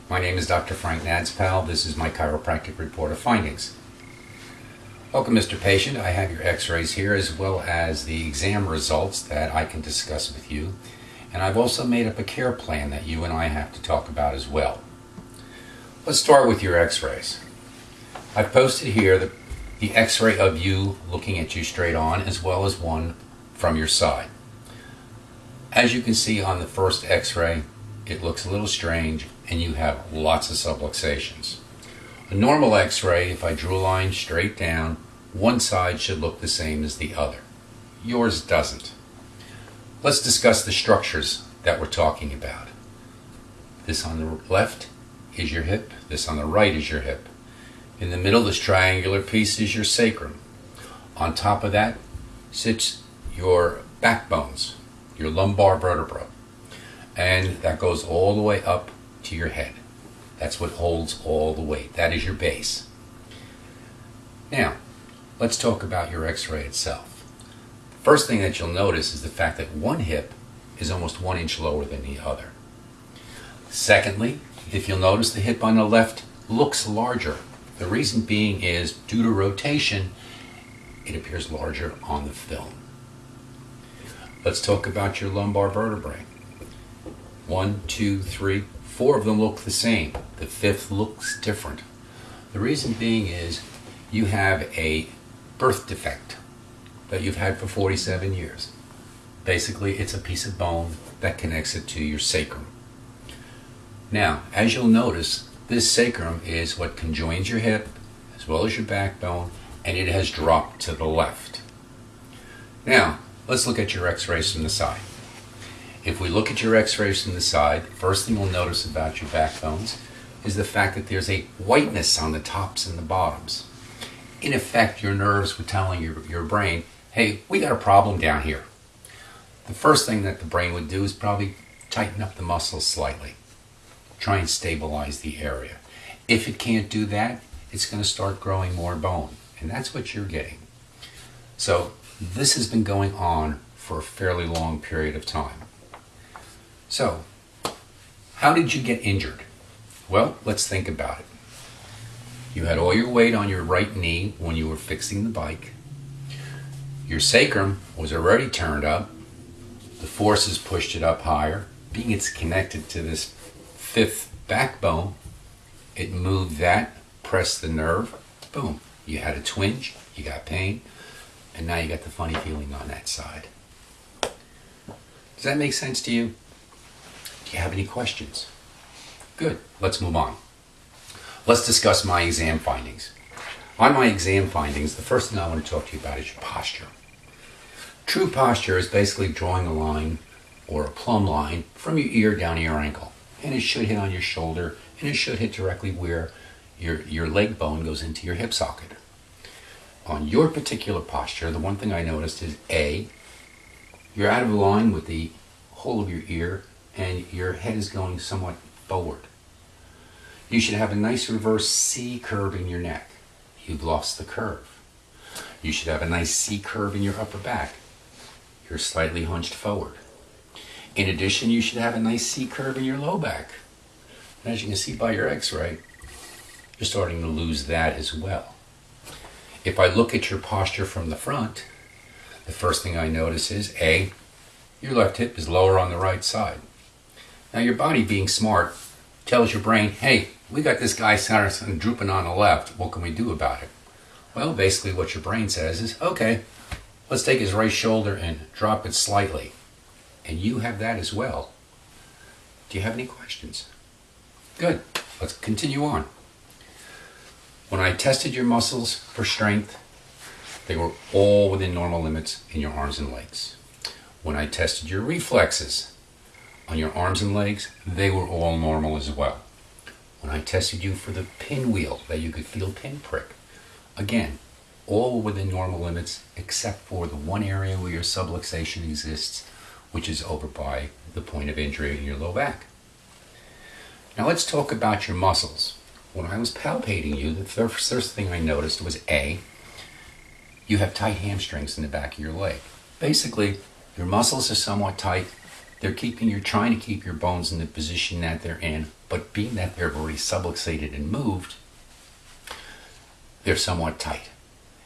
My name is Dr. Frank Nadspal. This is my chiropractic report of findings. Welcome, Mr. Patient. I have your x-rays here as well as the exam results that I can discuss with you. And I've also made up a care plan that you and I have to talk about as well. Let's start with your x-rays. I've posted here the x-ray of you looking at you straight on as well as one from your side. As you can see on the first x-ray, it looks a little strange and you have lots of subluxations. A normal x-ray, if I drew a line straight down, one side should look the same as the other. Yours doesn't. Let's discuss the structures that we're talking about. This on the left is your hip, this on the right is your hip. In the middle, this triangular piece is your sacrum. On top of that sits your backbones, your lumbar vertebra. And that goes all the way up to your head. That's what holds all the weight. That is your base. Now, let's talk about your x-ray itself. The first thing that you'll notice is the fact that one hip is almost 1 inch lower than the other. Secondly, if you'll notice, the hip on the left looks larger. The reason being is due to rotation, it appears larger on the film. Let's talk about your lumbar vertebrae. 1, 2, 3, 4 of them look the same. The fifth looks different. The reason being is you have a birth defect that you've had for 47 years. Basically, it's a piece of bone that connects it to your sacrum. Now, as you'll notice, this sacrum is what conjoins your hip as well as your backbone, and it has dropped to the left. Now, let's look at your x-rays from the side. If we look at your x-rays from the side, the first thing we'll notice about your backbones is the fact that there's a whiteness on the tops and the bottoms. In effect, your nerves were telling your brain, hey, we got a problem down here. The first thing that the brain would do is probably tighten up the muscles slightly. Try and stabilize the area. If it can't do that, it's going to start growing more bone. And that's what you're getting. So this has been going on for a fairly long period of time. So, how did you get injured? Well, let's think about it. You had all your weight on your right knee when you were fixing the bike. Your sacrum was already turned up. The forces pushed it up higher. Being it's connected to this fifth backbone, it moved that, pressed the nerve, boom. You had a twinge, you got pain, and now you got the funny feeling on that side. Does that make sense to you? Do you have any questions? Good, let's move on. Let's discuss my exam findings. On my exam findings, the first thing I want to talk to you about is your posture. True posture is basically drawing a line or a plumb line from your ear down to your ankle. And it should hit on your shoulder, and it should hit directly where your leg bone goes into your hip socket. On your particular posture, the one thing I noticed is A, you're out of line with the whole of your ear, and your head is going somewhat forward. You should have a nice reverse C curve in your neck. You've lost the curve. You should have a nice C curve in your upper back. You're slightly hunched forward. In addition, you should have a nice C curve in your low back. And as you can see by your x-ray, you're starting to lose that as well. If I look at your posture from the front, the first thing I notice is A, your left hip is lower on the right side. Now your body, being smart, tells your brain, hey, we got this guy drooping on the left. What can we do about it? Well, basically what your brain says is, okay, let's take his right shoulder and drop it slightly. And you have that as well. Do you have any questions? Good. Let's continue on. When I tested your muscles for strength, they were all within normal limits in your arms and legs. When I tested your reflexes on your arms and legs, they were all normal as well. When I tested you for the pinwheel, that you could feel pinprick, again, all within normal limits except for the one area where your subluxation exists, which is over by the point of injury in your low back. Now let's talk about your muscles. When I was palpating you, the first thing I noticed was A, you have tight hamstrings in the back of your leg. Basically, your muscles are somewhat tight You're trying to keep your bones in the position that they're in, but being that they're already subluxated and moved, they're somewhat tight.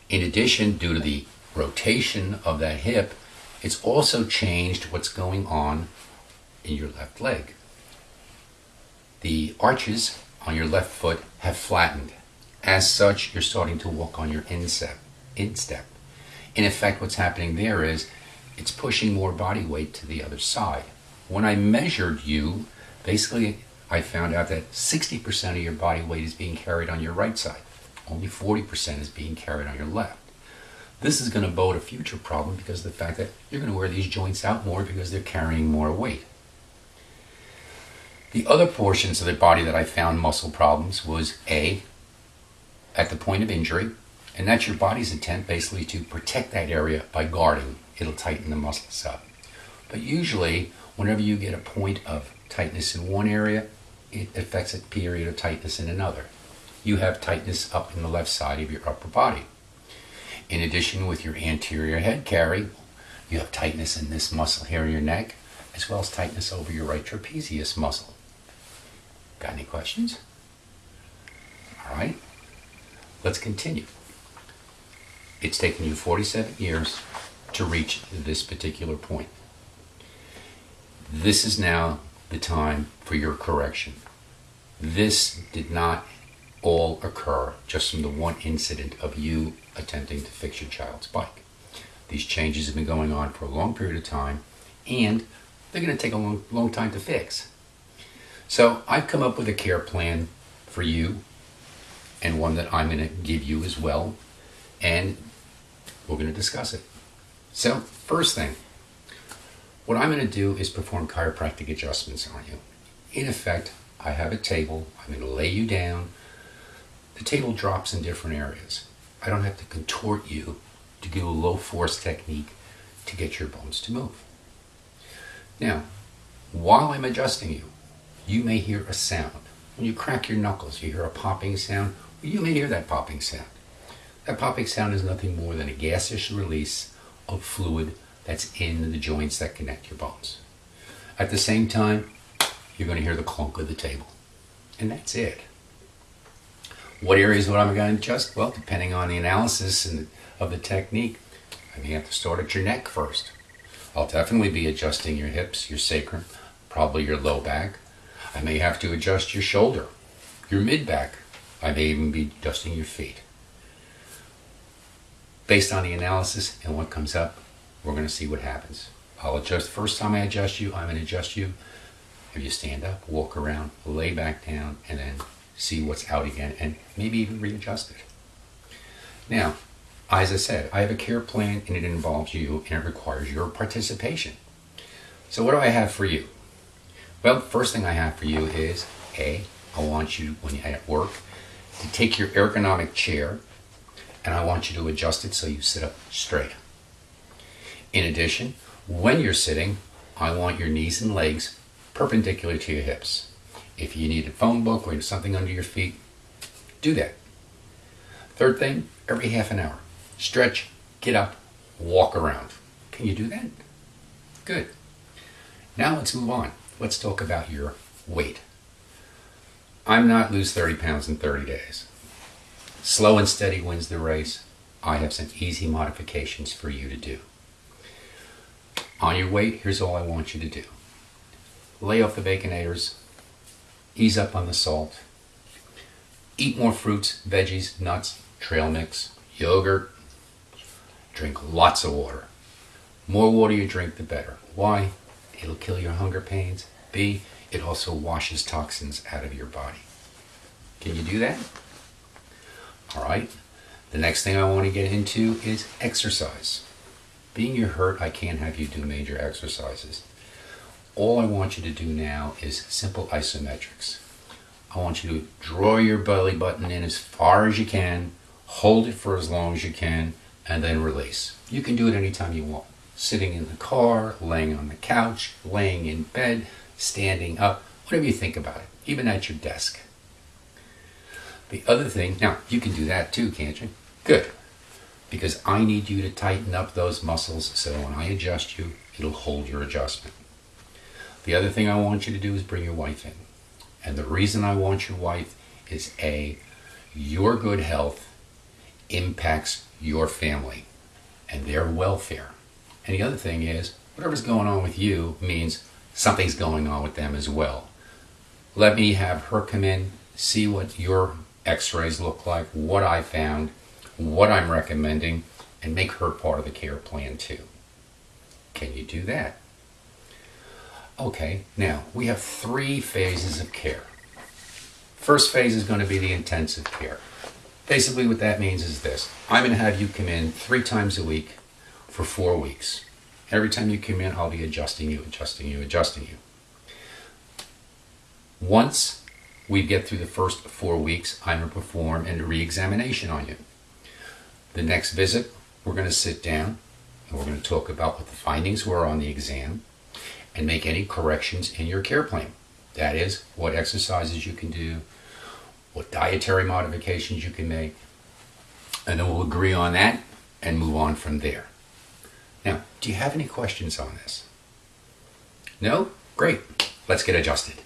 In addition, due to the rotation of that hip, it's also changed what's going on in your left leg. The arches on your left foot have flattened. As such, you're starting to walk on your instep. In effect, what's happening there is it's pushing more body weight to the other side. When I measured you, basically I found out that 60% of your body weight is being carried on your right side. Only 40% is being carried on your left. This is going to bode a future problem because of the fact that you're going to wear these joints out more because they're carrying more weight. The other portions of the body that I found muscle problems was at the point of injury, and that's your body's intent basically to protect that area by guarding. It'll tighten the muscles up. But usually, whenever you get a point of tightness in one area, it affects a period of tightness in another. You have tightness up in the left side of your upper body. In addition, with your anterior head carry, you have tightness in this muscle here in your neck, as well as tightness over your right trapezius muscle. Got any questions? All right, let's continue. It's taken you 47 years to reach this particular point. This is now the time for your correction. This did not all occur just from the one incident of you attempting to fix your child's bike. These changes have been going on for a long period of time, and they're going to take a long time to fix. So I've come up with a care plan for you, and one that I'm going to give you as well, and we're going to discuss it. So first thing, what I'm going to do is perform chiropractic adjustments on you. In effect, I have a table. I'm going to lay you down. The table drops in different areas. I don't have to contort you to do a low force technique to get your bones to move. Now, while I'm adjusting you, you may hear a sound. When you crack your knuckles, you hear a popping sound. You may hear that popping sound. That popping sound is nothing more than a gaseous release of fluid that's in the joints that connect your bones. At the same time, you're going to hear the clunk of the table. And that's it. What areas am I going to adjust? Well, depending on the analysis of the technique, I may have to start at your neck first. I'll definitely be adjusting your hips, your sacrum, probably your low back. I may have to adjust your shoulder, your mid back. I may even be adjusting your feet. Based on the analysis and what comes up, we're going to see what happens. I'll adjust. First time I adjust you, I'm going to adjust you. If you stand up, walk around, lay back down, and then see what's out again, and maybe even readjust it. Now, as I said, I have a care plan, and it involves you, and it requires your participation. So what do I have for you? Well, first thing I have for you is, I want you, when you're at work, to take your ergonomic chair, and I want you to adjust it so you sit up straight. In addition, when you're sitting, I want your knees and legs perpendicular to your hips. If you need a phone book or something under your feet, do that. Third thing, every half an hour, stretch, get up, walk around. Can you do that? Good. Now let's move on. Let's talk about your weight. I'm not lose 30 pounds in 30 days. Slow and steady wins the race. I have some easy modifications for you to do. On your weight, here's all I want you to do. Lay off the Baconators. Ease up on the salt. Eat more fruits, veggies, nuts, trail mix, yogurt. Drink lots of water. More water you drink, the better. Why? It'll kill your hunger pains. B, it also washes toxins out of your body. Can you do that? All right. The next thing I want to get into is exercise. Being you're hurt, I can't have you do major exercises. All I want you to do now is simple isometrics. I want you to draw your belly button in as far as you can, hold it for as long as you can, and then release. You can do it anytime you want. Sitting in the car, laying on the couch, laying in bed, standing up, whatever you think about it, even at your desk. The other thing, now you can do that too, can't you? Good. Because I need you to tighten up those muscles so when I adjust you, it'll hold your adjustment. The other thing I want you to do is bring your wife in. And the reason I want your wife is A, your good health impacts your family and their welfare. And the other thing is, whatever's going on with you means something's going on with them as well. Let me have her come in, see what your x-rays look like, what I found, what I'm recommending, and make her part of the care plan too. Can you do that? Okay, now we have 3 phases of care. First phase is going to be the intensive care. Basically what that means is this. I'm going to have you come in 3 times a week for 4 weeks. Every time you come in, I'll be adjusting you. Once we get through the first 4 weeks, I'm going to perform a re-examination on you. The next visit, we're going to sit down and we're going to talk about what the findings were on the exam and make any corrections in your care plan. That is, what exercises you can do, what dietary modifications you can make, and then we'll agree on that and move on from there. Now, do you have any questions on this? No? Great. Let's get adjusted.